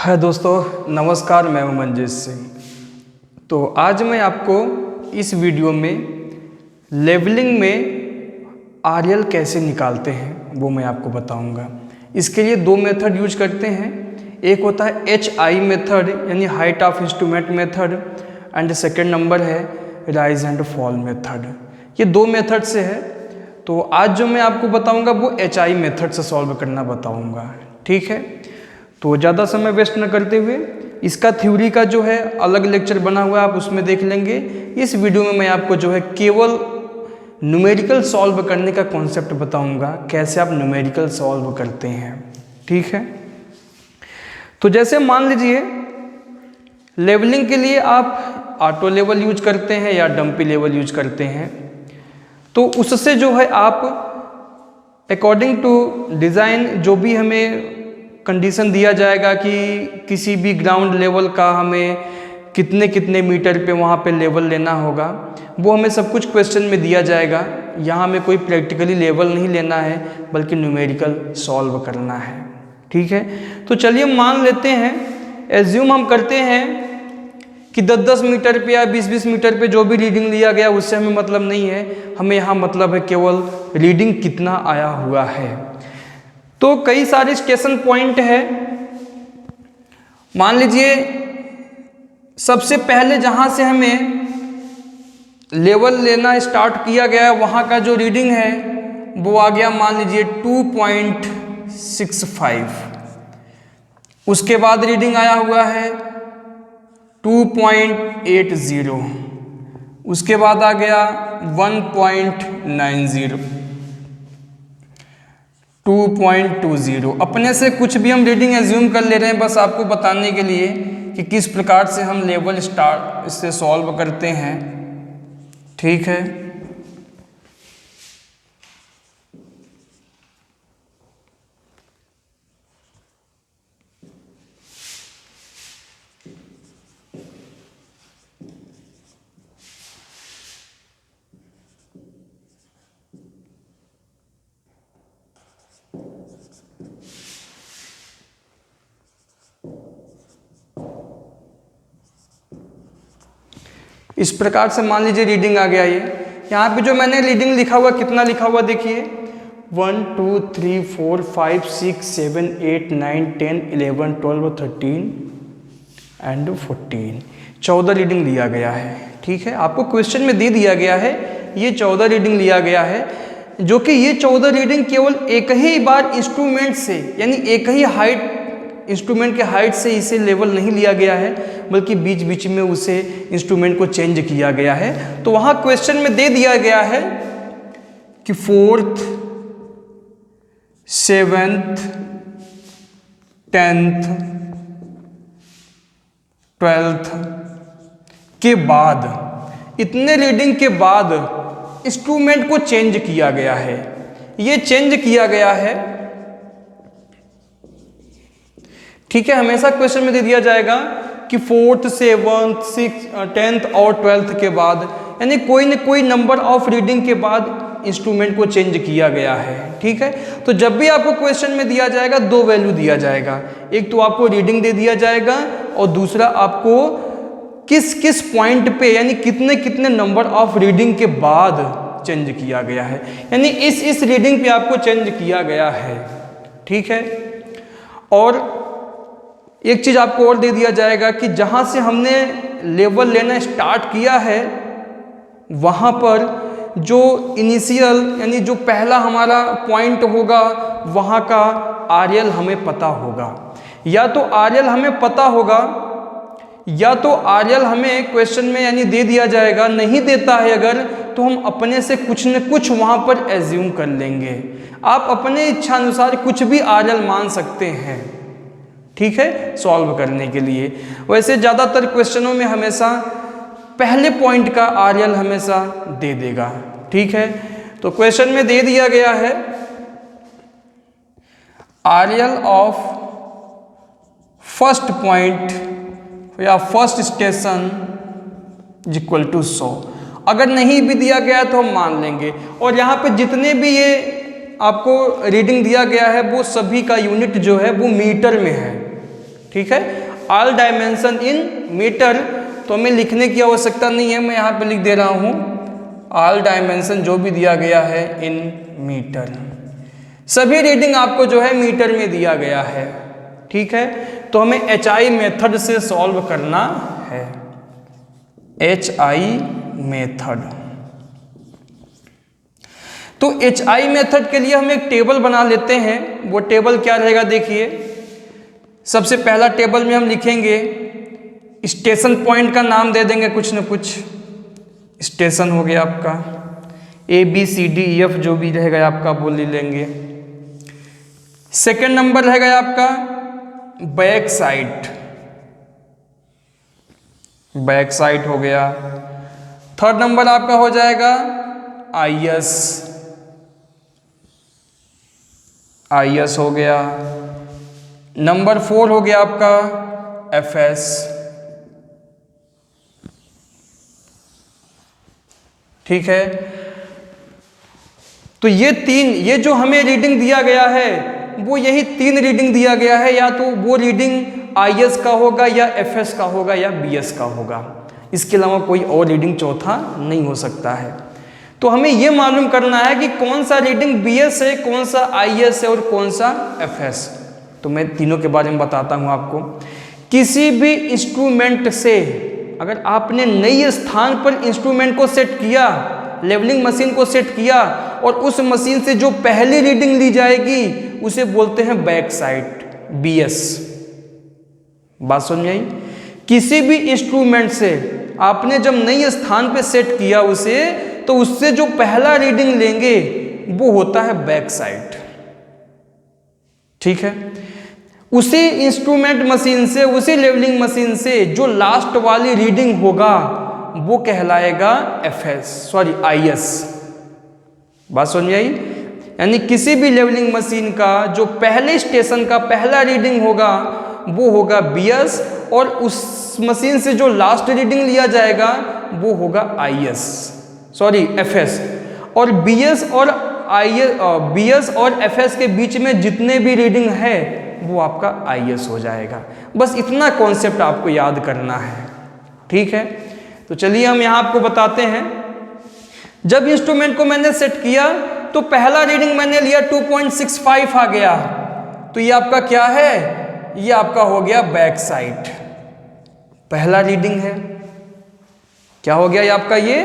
हाय दोस्तों, नमस्कार। मैं हूं मंजीत सिंह। तो आज मैं आपको इस वीडियो में लेवलिंग में आरएल कैसे निकालते हैं वो मैं आपको बताऊंगा। इसके लिए दो मेथड यूज करते हैं। एक होता है HI मेथड यानी height of instrument method, and second number है राइज एंड फॉल मेथड। ये दो मेथड से है। तो आज जो मैं आपको बताऊंगा वो HI मेथड से सॉल्व करना बताऊंगा, ठीक है। तो ज़्यादा समय वेस्ट न करते हुए इसका थ्योरी का जो है अलग लेक्चर बना हुआ है, आप उसमें देख लेंगे। इस वीडियो में मैं आपको जो है केवल न्यूमेरिकल सॉल्व करने का कॉन्सेप्ट बताऊंगा, कैसे आप न्यूमेरिकल सॉल्व करते हैं, ठीक है। तो जैसे मान लीजिए लेवलिंग के लिए आप ऑटो लेवल यूज करते हैं या डंपी लेवल यूज करते हैं, तो उससे जो है आप अकॉर्डिंग टू डिज़ाइन जो भी हमें कंडीशन दिया जाएगा कि किसी भी ग्राउंड लेवल का हमें कितने कितने मीटर पे वहाँ पे लेवल लेना होगा, वो हमें सब कुछ क्वेश्चन में दिया जाएगा। यहाँ हमें कोई प्रैक्टिकली लेवल नहीं लेना है, बल्कि न्यूमेरिकल सॉल्व करना है, ठीक है। तो चलिए मान लेते हैं, एज्यूम हम करते हैं कि 10-10 मीटर पे या 20-20 मीटर पे जो भी रीडिंग लिया गया उससे हमें मतलब नहीं है। हमें यहाँ मतलब है केवल रीडिंग कितना आया हुआ है। तो कई सारे स्टेशन पॉइंट है। मान लीजिए सबसे पहले जहां से हमें लेवल लेना स्टार्ट किया गया है वहां का जो रीडिंग है वो आ गया, मान लीजिए 2.65। उसके बाद रीडिंग आया हुआ है 2.80। उसके बाद आ गया 1.90, 2.20। अपने से कुछ भी हम रीडिंग एज्यूम कर ले रहे हैं, बस आपको बताने के लिए कि किस प्रकार से हम लेवल स्टार्ट इससे सॉल्व करते हैं, ठीक है। इस प्रकार से मान लीजिए रीडिंग आ गया। ये यहाँ पे जो मैंने रीडिंग लिखा हुआ, कितना लिखा हुआ देखिए, 1 2 3 4 5 6 7 8 9 10 11 12 13 एंड 14। 14 रीडिंग लिया गया है, ठीक है। आपको क्वेश्चन में दे दिया गया है ये 14 रीडिंग लिया गया है, जो कि ये 14 रीडिंग केवल एक ही बार इंस्ट्रूमेंट से यानी एक ही हाइट इंस्ट्रूमेंट के हाइट से इसे लेवल नहीं लिया गया है, बल्कि बीच बीच में उसे इंस्ट्रूमेंट को चेंज किया गया है। तो वहां क्वेश्चन में दे दिया गया है कि 4th 7th 10th 12th के बाद, इतने रीडिंग के बाद इंस्ट्रूमेंट को चेंज किया गया है। ये चेंज किया गया है, ठीक है। हमेशा क्वेश्चन में दे दिया जाएगा कि 4th 7th 6th 10th और 12th के बाद, यानी कोई न कोई नंबर ऑफ रीडिंग के बाद इंस्ट्रूमेंट को चेंज किया गया है, ठीक है। तो जब भी आपको क्वेश्चन में दिया जाएगा दो वैल्यू दिया जाएगा, एक तो आपको रीडिंग दे दिया जाएगा और दूसरा आपको किस किस पॉइंट पे यानी कितने कितने नंबर ऑफ रीडिंग के बाद चेंज किया गया है, यानी इस रीडिंग पे आपको चेंज किया गया है, ठीक है। और एक चीज आपको और दे दिया जाएगा कि जहां से हमने लेवल लेना स्टार्ट किया है वहां पर जो इनिशियल यानी जो पहला हमारा पॉइंट होगा वहां का आरएल हमें पता होगा। या तो आरएल हमें पता होगा या तो आरएल हमें क्वेश्चन में यानी दे दिया जाएगा। नहीं देता है अगर, तो हम अपने से कुछ न कुछ वहां पर एज्यूम कर लेंगे। आप अपने इच्छानुसार कुछ भी आरएल मान सकते हैं, ठीक है, सॉल्व करने के लिए। वैसे ज़्यादातर क्वेश्चनों में हमेशा पहले पॉइंट का आरएल हमेशा दे देगा, ठीक है। तो क्वेश्चन में दे दिया गया है आरएल ऑफ फर्स्ट पॉइंट या first station is equal to 100। अगर नहीं भी दिया गया तो हम मान लेंगे। और यहाँ पे जितने भी ये आपको रीडिंग दिया गया है वो सभी का यूनिट जो है वो मीटर में है, ठीक है। ऑल डायमेंशन इन मीटर, तो हमें लिखने की आवश्यकता नहीं है, मैं यहाँ पे लिख दे रहा हूँ ऑल डायमेंशन जो भी दिया गया है इन मीटर, सभी रीडिंग आपको जो है मीटर में दिया गया है, ठीक है। तो हमें HI मेथड से सॉल्व करना है, HI मेथड। तो HI मेथड के लिए हम एक टेबल बना लेते हैं। वो टेबल क्या रहेगा देखिए, सबसे पहला टेबल में हम लिखेंगे स्टेशन पॉइंट का नाम दे देंगे कुछ न कुछ, स्टेशन हो गया आपका, ABCDEF जो भी रहेगा आपका वो ले लेंगे। सेकेंड नंबर रहेगा आपका बैक साइड, बैक साइड हो गया। थर्ड नंबर आपका हो जाएगा IS हो गया। नंबर 4 हो गया आपका FS, ठीक है। तो ये जो हमें रीडिंग दिया गया है वो यही 3 रीडिंग दिया गया है, या तो वो रीडिंग IS का होगा या FS का होगा या BS का होगा, इसके अलावा कोई और रीडिंग चौथा नहीं हो सकता है। तो हमें ये मालूम करना है कि कौन सा रीडिंग BS है, कौन सा IS है और कौन सा FS। तो मैं तीनों के बारे में बताता हूँ आपको। किसी भी इंस्ट्रूमेंट से अगर आपने नई स्थान पर इंस्ट्रूमेंट को सेट किया, लेवलिंग मशीन को सेट किया, और उस मशीन से जो पहली रीडिंग ली जाएगी उसे बोलते हैं बैक साइड, BS। बात समझ आई? किसी भी इंस्ट्रूमेंट से आपने जब नई स्थान पे सेट किया उसे, तो उससे जो पहला रीडिंग लेंगे वो होता है बैक साइड, ठीक है। उसी इंस्ट्रूमेंट मशीन से, उसी लेवलिंग मशीन से जो लास्ट वाली रीडिंग होगा वो कहलाएगा IS। बात समझ में आई? यानी किसी भी लेवलिंग मशीन का जो पहले स्टेशन का पहला रीडिंग होगा वो होगा BS, और उस मशीन से जो लास्ट रीडिंग लिया जाएगा वो होगा FS। और BS और FS के बीच में जितने भी रीडिंग है वो आपका IS हो जाएगा। बस इतना कॉन्सेप्ट आपको याद करना है, ठीक है। तो चलिए हम यहाँ आपको बताते हैं। जब इंस्ट्रूमेंट को मैंने सेट किया तो पहला रीडिंग मैंने लिया 2.65 आ गया, तो ये आपका क्या है, ये आपका हो गया बैक साइड, पहला रीडिंग है। क्या हो गया ये आपका, ये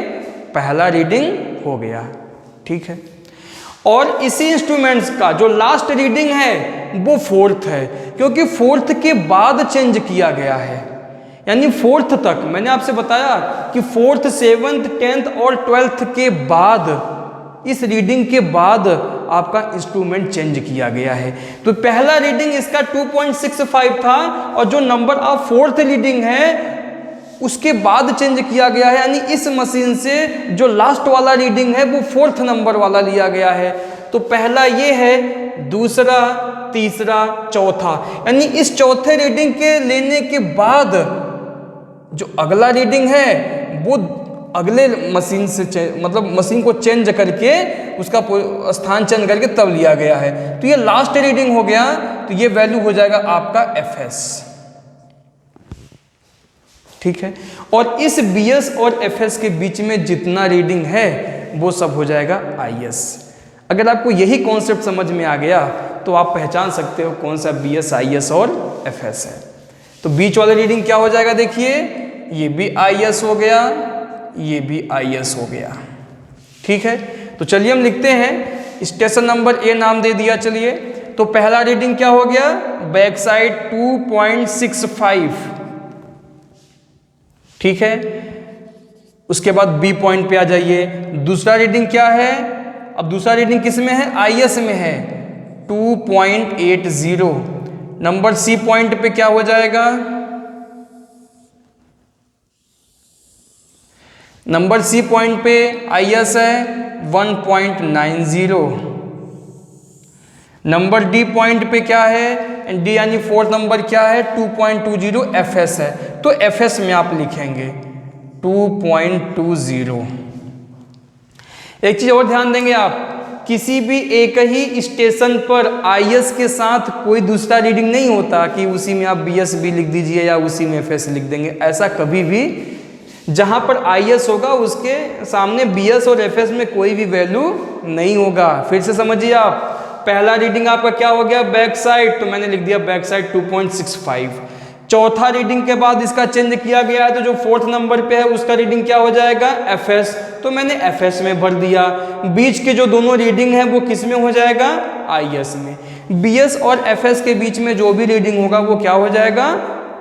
पहला रीडिंग हो गया, ठीक है। और इसी इंस्ट्रूमेंट्स का जो लास्ट रीडिंग है वो 4th है, क्योंकि 4th के बाद चेंज किया गया है। यानी 4th तक मैंने आपसे बताया कि 4th 7th 10th और 12th के बाद, इस रीडिंग के बाद आपका इंस्ट्रूमेंट चेंज किया गया है। तो पहला रीडिंग इसका 2.65 था, और जो नंबर ऑफ 4th रीडिंग है उसके बाद चेंज किया गया है। यानी इस मशीन से जो लास्ट वाला रीडिंग है वो 4th नंबर वाला लिया गया है। तो पहला ये है, दूसरा, तीसरा, चौथा। यानी इस चौथे रीडिंग के लेने के बाद जो अगला रीडिंग है वो अगले मशीन से मतलब मशीन को चेंज करके उसका स्थान चेंज करके तब लिया गया है। तो ये लास्ट रीडिंग हो गया, तो ये वैल्यू हो जाएगा आपका FS, ठीक है। और इस BS और FS के बीच में जितना रीडिंग है वो सब हो जाएगा IS। अगर आपको यही कॉन्सेप्ट समझ में आ गया तो आप पहचान सकते हो कौन सा BS, IS और FS है। तो बीच वाला रीडिंग क्या हो जाएगा, देखिए ये भी IS हो गया, ये भी IS हो गया, ठीक है। तो चलिए हम लिखते हैं, स्टेशन नंबर A नाम दे दिया। चलिए, तो पहला रीडिंग क्या हो गया, बैक साइड 2.65, ठीक है। उसके बाद B पॉइंट पे आ जाइए। दूसरा रीडिंग क्या है, अब दूसरा रीडिंग किस में है, IS में है, 2.80। नंबर C पॉइंट पे क्या हो जाएगा, नंबर C पॉइंट पे IS है 1.90। नंबर D पॉइंट पे क्या है, D यानी 4th नंबर क्या है, 2.20 FS है। तो FS में आप लिखेंगे 2.20। एक चीज और ध्यान देंगे आप किसी भी एक ही स्टेशन पर IS के साथ कोई दूसरा रीडिंग नहीं होता कि उसी में आप BS भी लिख दीजिए या उसी में FS लिख देंगे। ऐसा कभी भी, जहाँ पर IS होगा उसके सामने BS और FS में कोई भी वैल्यू नहीं होगा। फिर से समझिए आप, पहला रीडिंग आपका क्या हो गया, बैक साइड, तो मैंने लिख दिया बैक साइड 2.65। चौथा रीडिंग के बाद इसका चेंज किया गया है, तो जो फोर्थ नंबर पे है उसका रीडिंग क्या हो जाएगा, FS, तो मैंने FS में भर दिया। बीच के जो दोनों रीडिंग है वो किस में हो जाएगा, IS में। BS और FS के बीच में जो भी रीडिंग होगा वो क्या हो जाएगा,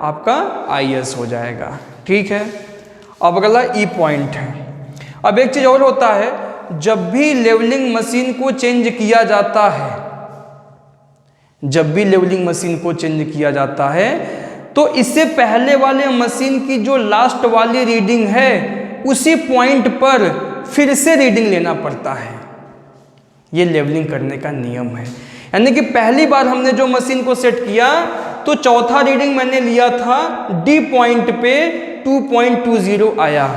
आपका IS हो जाएगा। ठीक है, अब अगला E पॉइंट है। अब एक चीज और होता है, जब भी लेवलिंग मशीन को चेंज किया जाता है, जब भी लेवलिंग मशीन को चेंज किया जाता है, तो इससे पहले वाले मशीन की जो लास्ट वाली रीडिंग है उसी पॉइंट पर फिर से रीडिंग लेना पड़ता है। ये लेवलिंग करने का नियम है। यानी कि पहली बार हमने जो मशीन को सेट किया तो चौथा रीडिंग मैंने लिया था D पॉइंट पे 2.20 आया,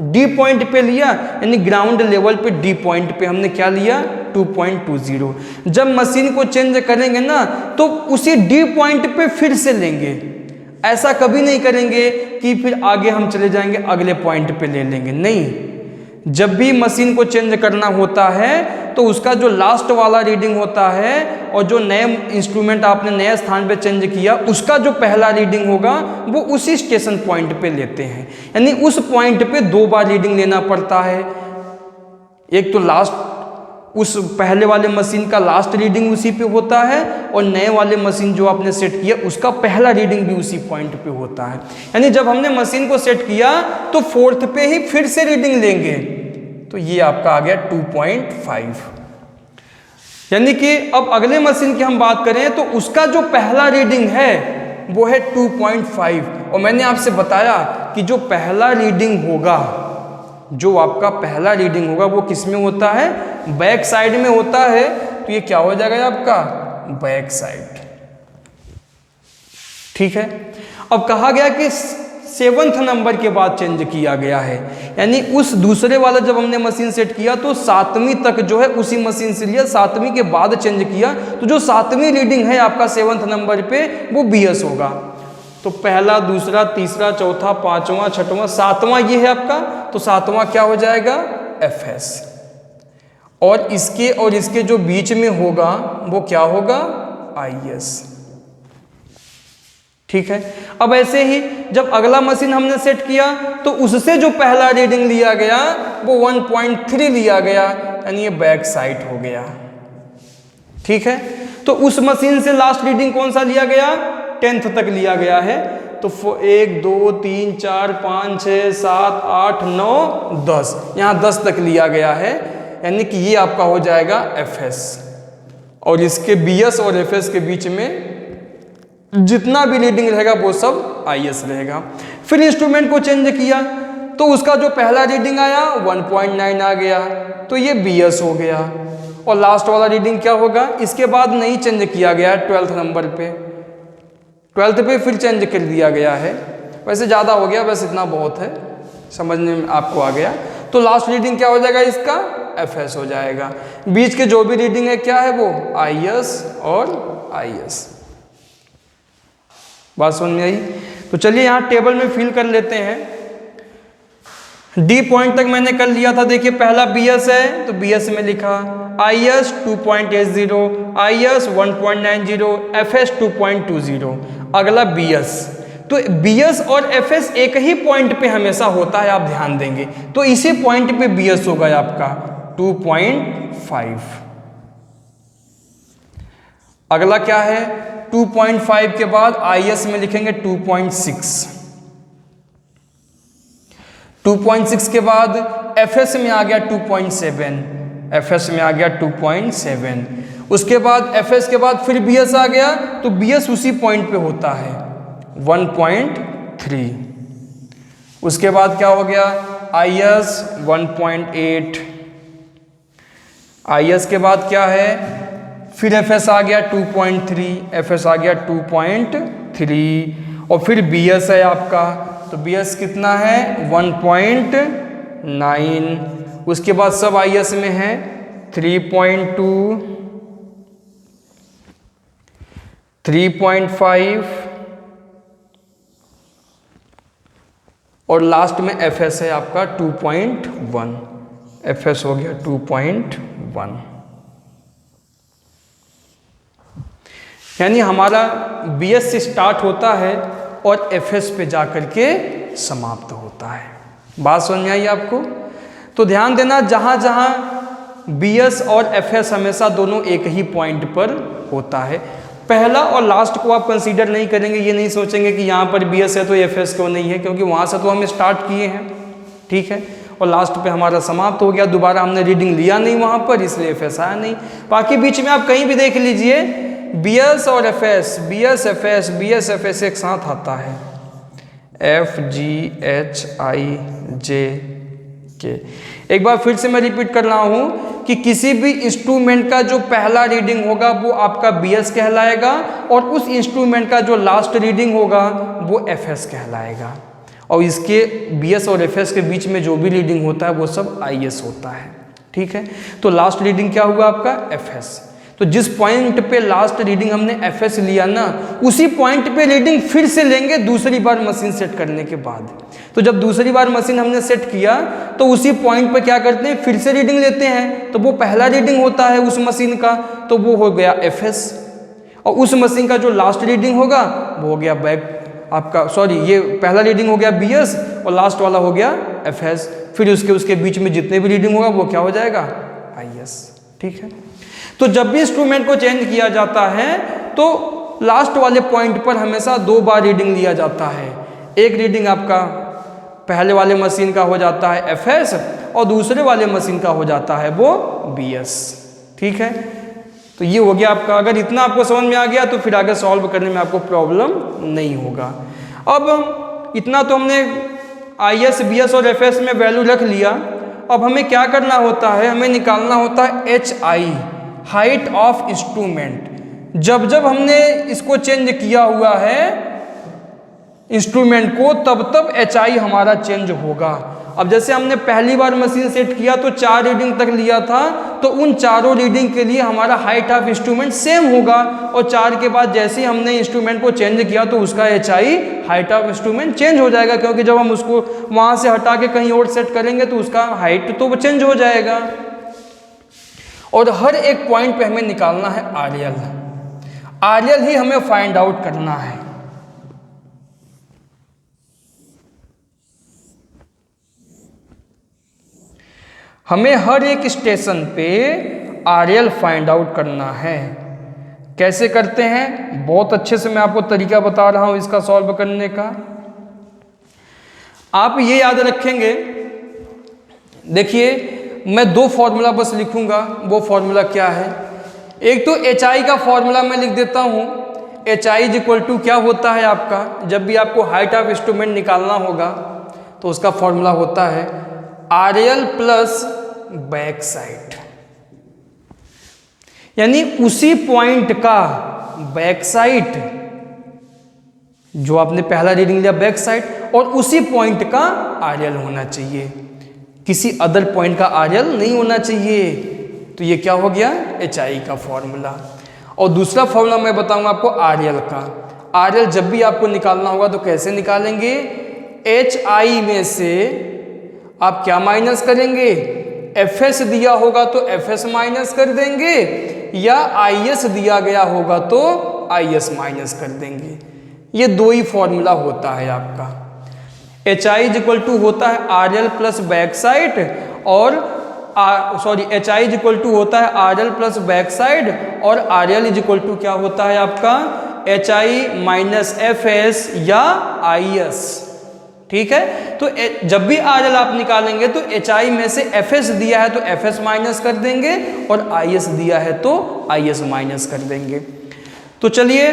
D पॉइंट पे लिया, यानी ग्राउंड लेवल पे D पॉइंट पे हमने क्या लिया, 2.20। जब मशीन को चेंज करेंगे ना तो उसी D पॉइंट पे फिर से लेंगे। ऐसा कभी नहीं करेंगे कि फिर आगे हम चले जाएंगे अगले पॉइंट पे ले लेंगे, नहीं। जब भी मशीन को चेंज करना होता है तो उसका जो लास्ट वाला रीडिंग होता है और जो नए इंस्ट्रूमेंट आपने नए स्थान पे चेंज किया उसका जो पहला रीडिंग होगा वो उसी स्टेशन पॉइंट पे लेते हैं। यानी उस पॉइंट पे 2 बार रीडिंग लेना पड़ता है। एक तो लास्ट, उस पहले वाले मशीन का लास्ट रीडिंग उसी पे होता है और नए वाले मशीन जो आपने सेट किया उसका पहला रीडिंग भी उसी पॉइंट पे होता है। यानी जब हमने मशीन को सेट किया तो फोर्थ पे ही फिर से रीडिंग लेंगे, तो ये आपका आ गया 2.5। यानी कि अब अगले मशीन की हम बात करें तो उसका जो पहला रीडिंग है वो है 2.5। और मैंने आपसे बताया कि जो पहला रीडिंग होगा, जो आपका पहला रीडिंग होगा वो किस में होता है, बैक साइड में होता है। तो ये क्या हो जाएगा आपका, बैक साइड। ठीक है, अब कहा गया कि 7th नंबर के बाद चेंज किया गया है। यानी उस दूसरे वाला जब हमने मशीन सेट किया तो 7वीं तक जो है उसी मशीन से लिया, 7वीं के बाद चेंज किया, तो जो 7वीं रीडिंग है आपका 7th नंबर पे वो BS होगा। तो पहला, दूसरा, तीसरा, चौथा, 5वां, 6वां, 7वां ये है आपका, तो 7वां क्या हो जाएगा, FS। और इसके जो बीच में होगा वो क्या होगा, IS। ठीक है, अब ऐसे ही जब अगला मशीन हमने सेट किया तो उससे जो पहला रीडिंग लिया गया वो 1.3 लिया गया, यानी ये बैक साइड हो गया। ठीक है, तो उस मशीन से लास्ट रीडिंग कौन सा लिया गया, 10th तक लिया गया है। तो 1 2 3 4 5 6 7 8 9 10, यहाँ 10 तक लिया गया है। यानी कि ये आपका हो जाएगा FS, और इसके BS और FS के बीच में जितना भी रीडिंग रहेगा वो सब IS रहेगा। फिर इंस्ट्रूमेंट को चेंज किया तो उसका जो पहला रीडिंग आया 1.9 आ गया, तो ये BS हो गया। और लास्ट वाला रीडिंग क्या होगा, इसके बाद नहीं चेंज किया गया 12th नंबर पे, 12th पे फिर चेंज कर दिया गया है। वैसे ज़्यादा हो गया, बस इतना बहुत है, समझने में आपको आ गया। तो लास्ट रीडिंग क्या हो जाएगा, इसका FS हो जाएगा। बीच के जो भी रीडिंग है क्या है वो IS और IS। बात समझ में आई? तो चलिए यहाँ टेबल में फिल कर लेते हैं। D पॉइंट तक मैंने कर लिया था, देखिए पहला BS है तो BS में लिखा, IS 2.80, IS 1.90, FS 2.20। अगला BS, तो BS और FS एक ही पॉइंट पे हमेशा होता है, आप ध्यान देंगे। तो इसी पॉइंट पे BS होगा आपका 2.5। अगला क्या है, 2.5 के बाद IS में लिखेंगे 2.6, 2.6 के बाद FS में आ गया 2.7, FS में आ गया 2.7। उसके बाद FS के बाद फिर BS आ गया, तो BS उसी पॉइंट पे होता है 1.3। उसके बाद क्या हो गया, IS 1.8, IS के बाद क्या है, फिर FS आ गया 2.3, FS आ गया 2.3, और फिर BS है आपका, तो BS कितना है 1.9। उसके बाद सब IS में है 3.2, 3.5 और लास्ट में Fs है आपका 2.1। Fs हो गया 2.1। यानी हमारा Bs से स्टार्ट होता है और Fs पे जाकर के समाप्त होता है। बात समझ में आई आपको? तो ध्यान देना, जहाँ जहाँ Bs और Fs हमेशा दोनों एक ही पॉइंट पर होता है। पहला और लास्ट को आप कंसीडर नहीं करेंगे, ये नहीं सोचेंगे कि यहाँ पर Bs है तो Fs क्यों नहीं है, क्योंकि वहाँ से तो हम स्टार्ट किए हैं, ठीक है, और लास्ट पे हमारा समाप्त हो गया। दोबारा हमने रीडिंग लिया नहीं वहाँ पर, इसलिए Fs आया नहीं। बाकी बीच में आप कहीं भी देख लीजिए Bs और Fs, Bs Fs, Bs Fs एक साथ आता है, FGHIJ। एक बार फिर से मैं रिपीट कर रहा हूँ कि किसी भी इंस्ट्रूमेंट का जो पहला रीडिंग होगा वो आपका Bs कहलाएगा और उस इंस्ट्रूमेंट का जो लास्ट रीडिंग होगा वो Fs कहलाएगा। और इसके Bs और Fs के बीच में जो भी रीडिंग होता है वो सब IS होता है, ठीक है। तो लास्ट रीडिंग क्या हुआ आपका? Fs। तो जिस पॉइंट पे लास्ट रीडिंग हमने Fs लिया ना, उसी पॉइंट पे रीडिंग फिर से लेंगे दूसरी बार मशीन सेट करने के बाद। तो जब दूसरी बार मशीन हमने सेट किया तो उसी पॉइंट पे क्या करते हैं, फिर से रीडिंग लेते हैं। तो वो पहला रीडिंग होता है उस मशीन का, तो वो हो गया Fs। और उस मशीन का जो लास्ट रीडिंग होगा वो हो गया आपका, सॉरी, ये पहला रीडिंग हो गया Bs और लास्ट वाला हो गया Fs। फिर उसके बीच में जितने भी रीडिंग होगा वो क्या हो जाएगा? IS, ठीक है। तो जब भी इंस्ट्रूमेंट को चेंज किया जाता है तो लास्ट वाले पॉइंट पर हमेशा 2 बार रीडिंग लिया जाता है। एक रीडिंग आपका पहले वाले मशीन का हो जाता है Fs और दूसरे वाले मशीन का हो जाता है वो Bs, ठीक है। तो ये हो गया आपका। अगर इतना आपको समझ में आ गया तो फिर आगे सॉल्व करने में आपको प्रॉब्लम नहीं होगा। अब इतना तो हमने IS, Bs और Fs में वैल्यू रख लिया। अब हमें क्या करना होता है, हमें निकालना होता है HI, हाइट ऑफ इंस्ट्रूमेंट। जब जब हमने इसको चेंज किया हुआ है इंस्ट्रूमेंट को, तब तब HI हमारा चेंज होगा। अब जैसे हमने पहली बार मशीन सेट किया तो 4 रीडिंग तक लिया था, तो उन चारों रीडिंग के लिए हमारा हाइट ऑफ इंस्ट्रूमेंट सेम होगा। और 4 के बाद जैसे ही हमने इंस्ट्रूमेंट को चेंज किया तो उसका HI, height of instrument, change हो जाएगा, क्योंकि जब हम उसको वहाँ से हटा के कहीं और सेट करेंगे तो उसका हाइट तो वो चेंज हो जाएगा। और हर एक पॉइंट पे हमें निकालना है RL। RL ही हमें फाइंड आउट करना है। हमें हर एक स्टेशन पे RL फाइंड आउट करना है। कैसे करते हैं, बहुत अच्छे से मैं आपको तरीका बता रहा हूं इसका सॉल्व करने का। आप ये याद रखेंगे, देखिए मैं 2 फॉर्मूला बस लिखूंगा। वो फॉर्मूला क्या है, एक तो HI का फॉर्मूला मैं लिख देता हूं। HI इज इक्वल टू क्या होता है आपका, जब भी आपको हाइट ऑफ इंस्ट्रूमेंट निकालना होगा तो उसका फॉर्मूला होता है RL प्लस बैक साइड, यानी उसी पॉइंट का बैक साइड, जो आपने पहला रीडिंग लिया बैक साइड, और उसी पॉइंट का RL होना चाहिए, किसी अदर पॉइंट का RL नहीं होना चाहिए। तो ये क्या हो गया, HI का फॉर्मूला। और दूसरा फॉर्मूला मैं बताऊंगा आपको RL का। RL जब भी आपको निकालना होगा तो कैसे निकालेंगे, HI में से आप क्या माइनस करेंगे, Fs दिया होगा तो Fs माइनस कर देंगे, या IS दिया गया होगा तो IS माइनस कर देंगे। ये 2 ही फॉर्मूला होता है आपका। HI इज इक्वल टू होता है RL प्लस बैक साइड, और HI इज इक्वल टू होता है RL प्लस बैक साइड, और RL इज इक्वल टू क्या होता है आपका, HI माइनस Fs या IS, ठीक है। तो जब भी RL आप निकालेंगे तो HI में से Fs दिया है तो Fs माइनस कर देंगे, और IS दिया है तो IS माइनस कर देंगे। तो चलिए,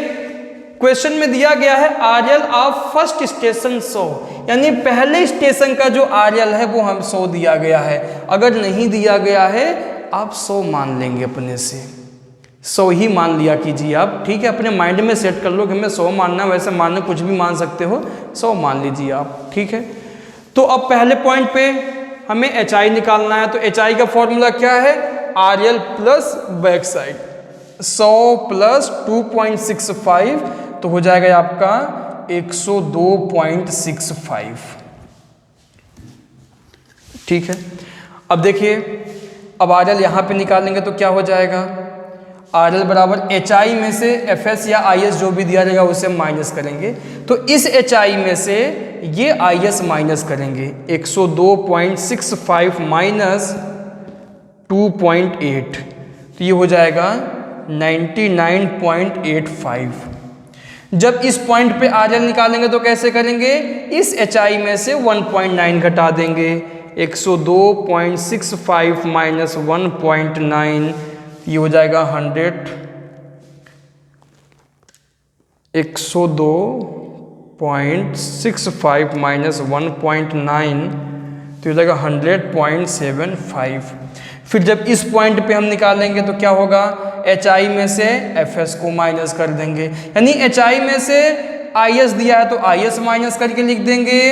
क्वेश्चन में दिया गया है RL ऑफ फर्स्ट स्टेशन 100, यानी पहले स्टेशन का जो RL है वो हम 100 दिया गया है। अगर नहीं दिया गया है आप 100 मान लेंगे, अपने से 100 ही मान लिया कीजिए आप, ठीक है। अपने माइंड में सेट कर लो कि हमें 100 मानना है, वैसे मानना कुछ भी मान सकते हो, 100 मान लीजिए आप, ठीक है। तो अब पहले पॉइंट पे हमें HI निकालना है, तो HI का फॉर्मूला क्या है, RL plus back side 100 plus 2.65 तो हो जाएगा ये आपका 102.65। ठीक है, अब देखिए, अब RL यहाँ पे निकालेंगे तो क्या हो जाएगा, RL बराबर HI में से FS या IS जो भी दिया रहेगा उसे माइनस करेंगे, तो इस HI में से ये IS माइनस करेंगे, 102.65 माइनस 2.8 तो ये हो जाएगा 99.85। जब इस पॉइंट पे RL निकालेंगे तो कैसे करेंगे, इस HI में से 1.9 घटा देंगे, 102.65 माइनस 1.9 ये हो जाएगा 102.65 माइनस 1.9 तो हो जाएगा 100.75। फिर जब इस पॉइंट पे हम निकालेंगे तो क्या होगा, HI में से FS को माइनस कर देंगे, यानी HI में से IS दिया है तो IS माइनस करके लिख देंगे,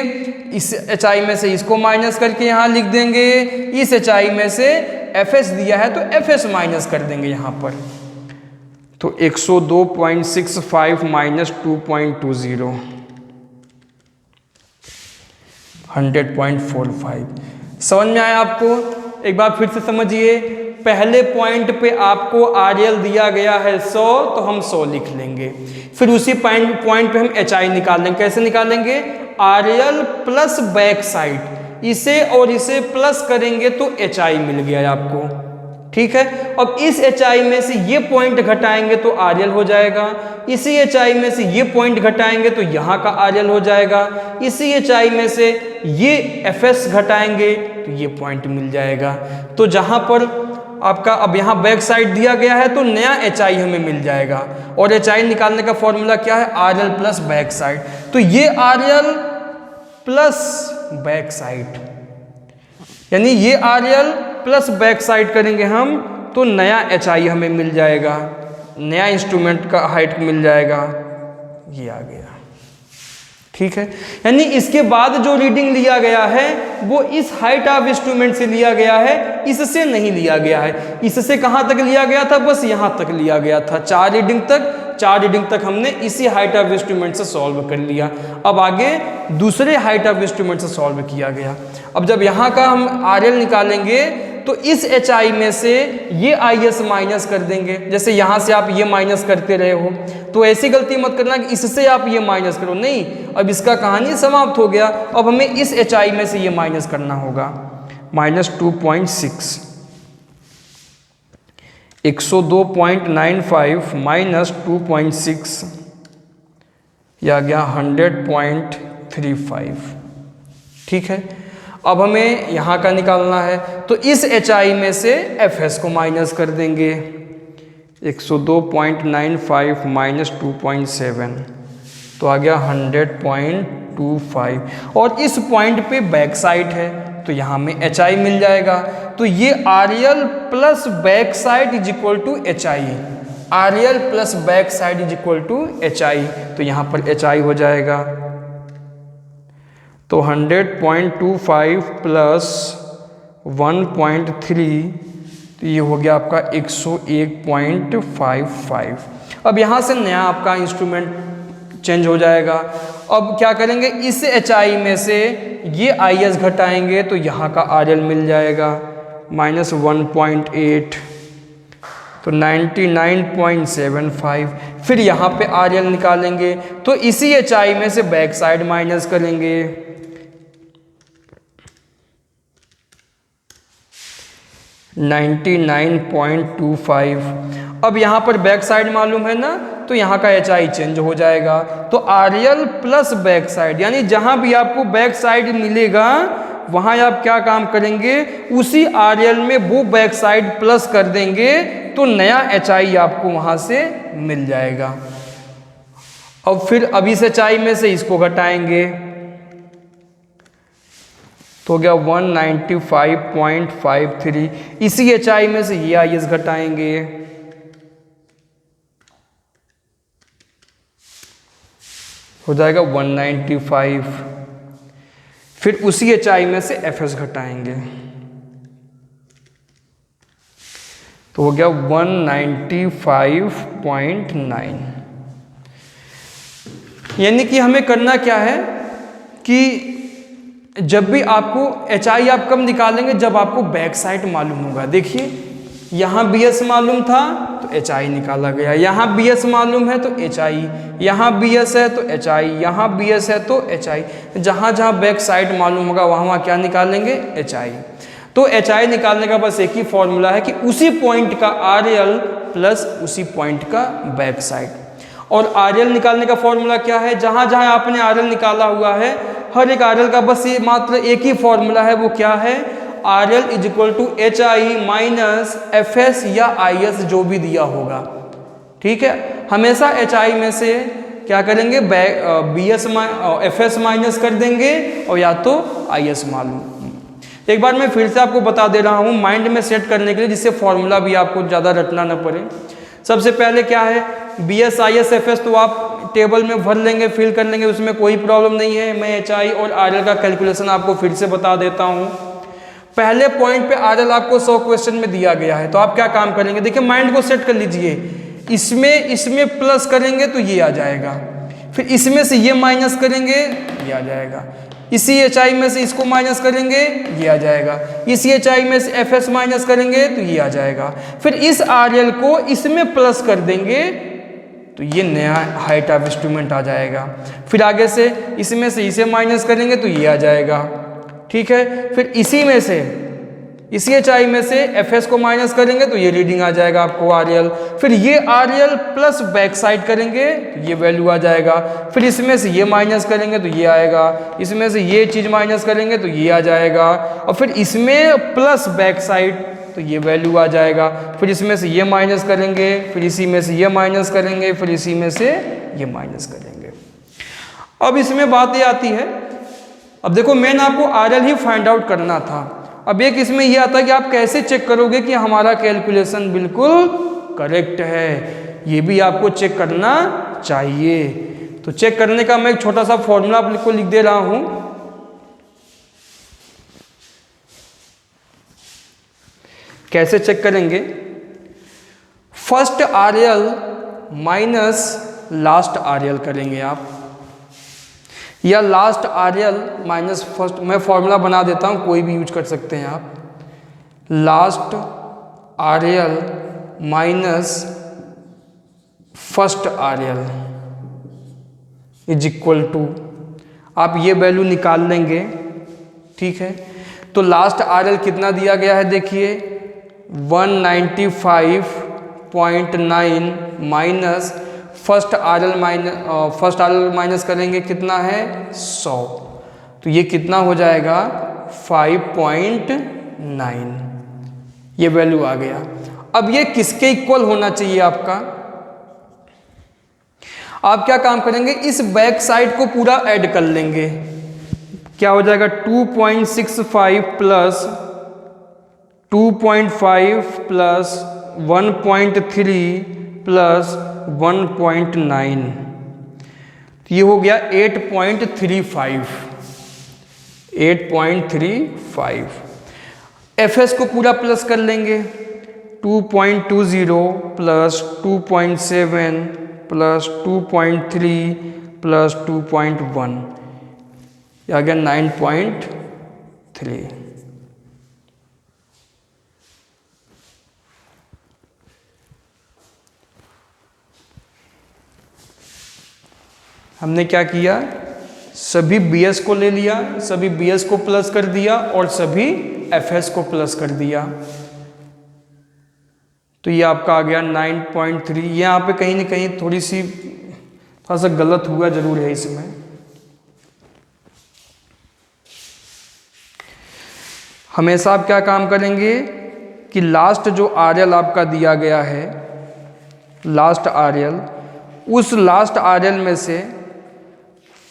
इस HI में से इसको माइनस करके यहाँ लिख देंगे, इस HI में से FS दिया है तो FS माइनस कर देंगे यहाँ पर, तो 102.65 माइनस 2.20 100.45। समझ में आया आपको? एक बार फिर से समझिए, पहले पॉइंट पे आपको RL दिया गया है 100 तो हम 100 लिख लेंगे, फिर उसी पॉइंट पे हम HI निकालेंगे। कैसे निकालेंगे, RL प्लस बैक साइड, इसे और इसे प्लस करेंगे तो HI मिल गया आपको। ठीक है, अब इस HI में से ये पॉइंट घटाएंगे तो RL हो जाएगा, इसी HI में से ये पॉइंट घटाएंगे तो यहाँ का RL हो जाएगा, इसी HI में से ये FS घटाएंगे तो ये पॉइंट मिल जाएगा। तो जहाँ पर आपका अब यहाँ बैक साइड दिया गया है तो नया HI हमें मिल जाएगा, और HI निकालने का फॉर्मूला क्या है, RL प्लस बैक साइड, तो ये RL प्लस बैक साइड, यानी ये RL प्लस बैक साइड करेंगे हम तो नया HI हमें मिल जाएगा, नया इंस्ट्रूमेंट का हाइट मिल जाएगा, ये आ गया। ठीक है, यानी इसके बाद जो रीडिंग लिया गया है वो इस हाइट ऑफ इंस्ट्रूमेंट से लिया गया है, इससे नहीं लिया गया है। इससे कहाँ तक लिया गया था, बस यहाँ तक लिया गया था, 4 रीडिंग तक हमने इसी हाइट ऑफ इंस्ट्रूमेंट से सॉल्व कर लिया। अब आगे दूसरे हाइट ऑफ इंस्ट्रूमेंट से सॉल्व किया गया। अब जब यहाँ का हम RL निकालेंगे तो इस HI में से ये IS माइनस कर देंगे, जैसे यहाँ से आप ये माइनस करते रहे हो, तो ऐसी गलती मत करना कि इससे आप ये माइनस करो, नहीं, अब इसका कहानी समाप्त हो गया। अब हमें इस HI में से ये माइनस करना होगा, माइनस 2.6, 102.95 माइनस 2.6 ये आ गया 100.35। ठीक है, अब हमें यहाँ का निकालना है, तो इस HI में से FS को माइनस कर देंगे, 102.95 माइनस 2.7 तो आ गया 100.25, और इस पॉइंट पे बैक साइड है तो यहाँ में HI मिल जाएगा। तो ये RL plus backsight is equal to HI, RL plus backsight is equal to HI, तो यहाँ पर HI हो जाएगा, तो 100.25 प्लस 1.3 तो ये हो गया आपका 101.55। अब यहाँ से नया आपका इंस्ट्रूमेंट चेंज हो जाएगा। अब क्या करेंगे, इस HI में से ये IS घटाएंगे तो यहाँ का RL मिल जाएगा, माइनस 1.8 तो 99.75। फिर यहाँ पे RL निकालेंगे तो इसी HI में से बैक साइड माइनस करेंगे, 99.25। अब यहाँ पर बैक साइड मालूम है ना, तो यहाँ का HI चेंज हो जाएगा, तो RL प्लस बैक साइड, यानी जहाँ भी आपको बैक साइड मिलेगा वहाँ आप क्या काम करेंगे, उसी RL में वो बैक साइड प्लस कर देंगे तो नया HI आपको वहाँ से मिल जाएगा। अब फिर अब इस HI में से इसको घटाएंगे तो हो गया 195.53, इसी HI में से ये IS घटाएंगे हो जाएगा 195, फिर उसी HI में से FS घटाएंगे तो हो गया 195.9। यानी कि हमें करना क्या है कि जब भी आपको HI आप कब निकालेंगे, जब आपको बैक साइड मालूम होगा। देखिए यहाँ BS मालूम था तो HI निकाला गया, यहाँ BS मालूम है तो HI, यहाँ BS है तो HI, यहाँ BS है तो HI। जहाँ जहाँ बैक साइड मालूम होगा वहाँ वहाँ क्या निकालेंगे, HI। तो HI निकालने का बस एक ही फॉर्मूला है कि उसी पॉइंट का RL प्लस उसी पॉइंट का बैक साइड। और RL निकालने का फॉर्मूला क्या है, जहाँ जहाँ आपने RL निकाला हुआ है हर एक RL का बस ये मात्र एक ही फॉर्मूला है, वो क्या है, RL is equal to HI minus FS या IS जो भी दिया होगा। ठीक है, हमेशा HI में से क्या करेंगे, BS FS माइनस कर देंगे और या तो IS मालूम। एक बार मैं फिर से आपको बता दे रहा हूँ माइंड में सेट करने के लिए, जिससे फॉर्मूला भी आपको ज़्यादा रटना न पड़े। सबसे पहले क्या है, BS IS FS तो आप टेबल में भर लेंगे, फिल कर लेंगे, उसमें कोई प्रॉब्लम नहीं है। मैं HI और RL का कैलकुलेशन आपको फिर से बता देता हूँ। पहले पॉइंट पे RL आपको 100 क्वेश्चन में दिया गया है, तो आप क्या काम करेंगे, देखिए माइंड को सेट कर लीजिए। इसमें प्लस करेंगे तो ये आ जाएगा, फिर इसमें से ये माइनस करेंगे ये आ जाएगा, इसी HI में से इसको माइनस करेंगे ये आ जाएगा, इसी HI में से FS माइनस करेंगे तो ये आ जाएगा, फिर इस RL को इसमें प्लस कर देंगे तो ये नया हाइट ऑफ इंस्ट्रूमेंट आ जाएगा, फिर आगे से इसमें से इसे माइनस करेंगे तो ये आ जाएगा। ठीक है, फिर इसी HI में से FS को माइनस करेंगे तो ये रीडिंग आ जाएगा आपको RL, फिर ये RL प्लस बैक साइड करेंगे तो ये वैल्यू आ जाएगा, फिर इसमें से ये माइनस करेंगे तो ये आएगा, इसमें से ये चीज़ माइनस करेंगे तो ये आ जाएगा, और फिर इसमें प्लस बैक साइड तो ये वैल्यू आ जाएगा, फिर इसमें से ये माइनस करेंगे, फिर इसी में से ये माइनस करेंगे, फिर इसी में से ये माइनस करेंगे। अब इसमें बात ये आती है, अब देखो मेन आपको RL ही फाइंड आउट करना था। अब एक इसमें ये आता है कि आप कैसे चेक करोगे कि हमारा कैलकुलेशन बिल्कुल करेक्ट है, ये भी आपको चेक करना चाहिए। तो चेक करने का मैं एक छोटा सा फॉर्मूला आपको लिख दे रहा हूं। कैसे चेक करेंगे, first RL minus last RL करेंगे आप, या लास्ट RL माइनस फर्स्ट, मैं फॉर्मूला बना देता हूँ, कोई भी यूज कर सकते हैं आप। Last RL minus first RL is equal to, आप ये वैल्यू निकाल लेंगे। ठीक है, तो लास्ट RL कितना दिया गया है, देखिए 195.9 माइनस फर्स्ट RL माइनस करेंगे कितना है 100, तो ये कितना हो जाएगा 5.9, ये वैल्यू आ गया। अब ये किसके इक्वल होना चाहिए आपका, आप क्या काम करेंगे, इस बैक साइड को पूरा ऐड कर लेंगे, क्या हो जाएगा 2.65 प्लस 2.5 प्लस 1.3 प्लस 1.9, तो ये हो गया 8.35। FS को पूरा प्लस कर लेंगे, 2.20 प्लस 2.7 प्लस 2.3 प्लस 2.1, आ गया 9.3। हमने क्या किया, सभी BS को ले लिया, सभी BS को प्लस कर दिया और सभी FS को प्लस कर दिया, तो ये आपका आ गया 9.3। यहाँ पे कहीं ना कहीं थोड़ा सा गलत हुआ जरूर है इसमें। हमेशा आप क्या काम करेंगे कि लास्ट जो RL आपका दिया गया है, लास्ट RL, उस लास्ट RL में से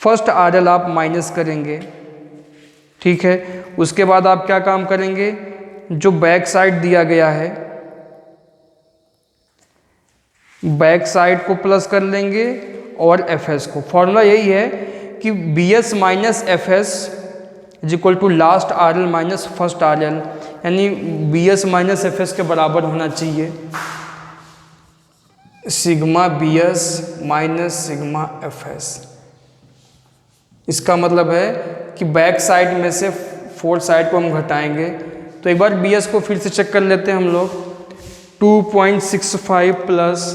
फर्स्ट RL आप माइनस करेंगे। ठीक है, उसके बाद आप क्या काम करेंगे, जो बैक साइड दिया गया है बैक साइड को प्लस कर लेंगे और FS को। फॉर्मूला यही है कि BS minus FS is equal to last RL minus first RL, यानी B S minus F S के बराबर होना चाहिए, sigma B S minus sigma F S. इसका मतलब है कि बैक साइड में से फोर्थ साइड को हम घटाएंगे। तो एक बार बी एस को फिर से चेक कर लेते हैं हम लोग। 2.65 प्लस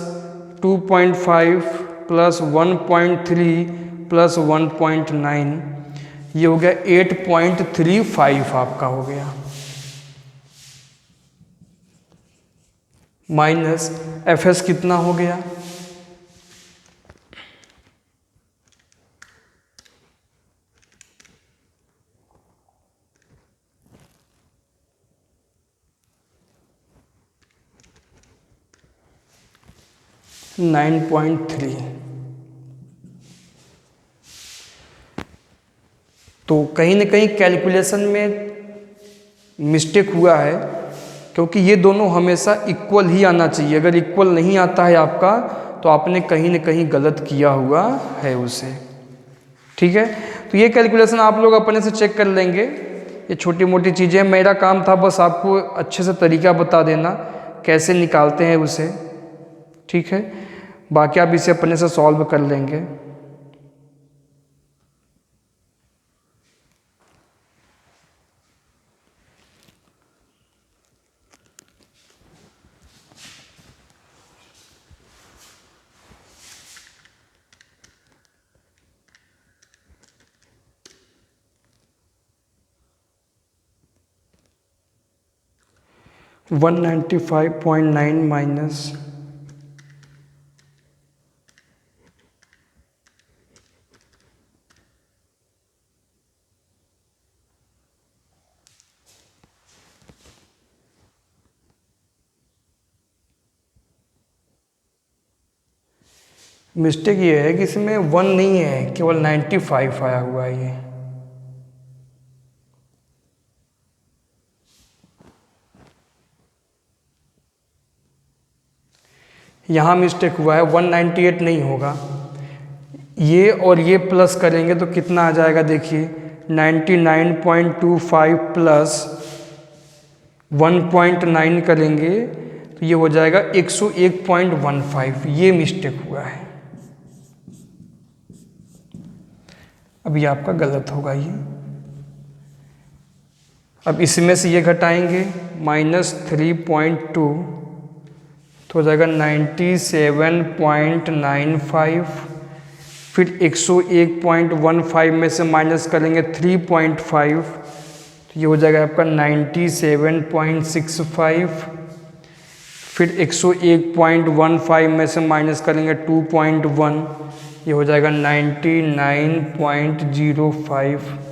2.5 प्लस 1.3 प्लस 1.9, ये हो गया 8.35 आपका हो गया, माइनस एफ एस कितना हो गया, $9.3। तो कहीं ना कहीं कैलकुलेशन में मिस्टेक हुआ है, क्योंकि ये दोनों हमेशा इक्वल ही आना चाहिए। अगर इक्वल नहीं आता है आपका तो आपने कहीं ना कहीं गलत किया हुआ है उसे। ठीक है, तो ये कैलकुलेशन आप लोग अपने से चेक कर लेंगे। ये छोटी मोटी चीज़ें, मेरा काम था बस आपको अच्छे से तरीका बता देना कैसे निकालते हैं उसे। ठीक है, बाकी आप इसे अपने से सॉल्व कर लेंगे। $195.9 माइनस मिस्टेक ये है कि इसमें 1 नहीं है, केवल 95 आया हुआ है ये। यहाँ मिस्टेक हुआ है, 198 नहीं होगा। ये और ये प्लस करेंगे तो कितना आ जाएगा देखिए, 99.25 प्लस 1.9 करेंगे तो ये हो जाएगा 101.15। ये मिस्टेक हुआ है, अभी आपका गलत होगा ये। अब इसमें से ये घटाएंगे, -3.2 तो हो जाएगा 97.95। फिर 101.15 में से माइनस करेंगे 3.5 तो ये हो जाएगा आपका 97.65। फिर 101.15 में से माइनस करेंगे 2.1, ये हो जाएगा 99.05।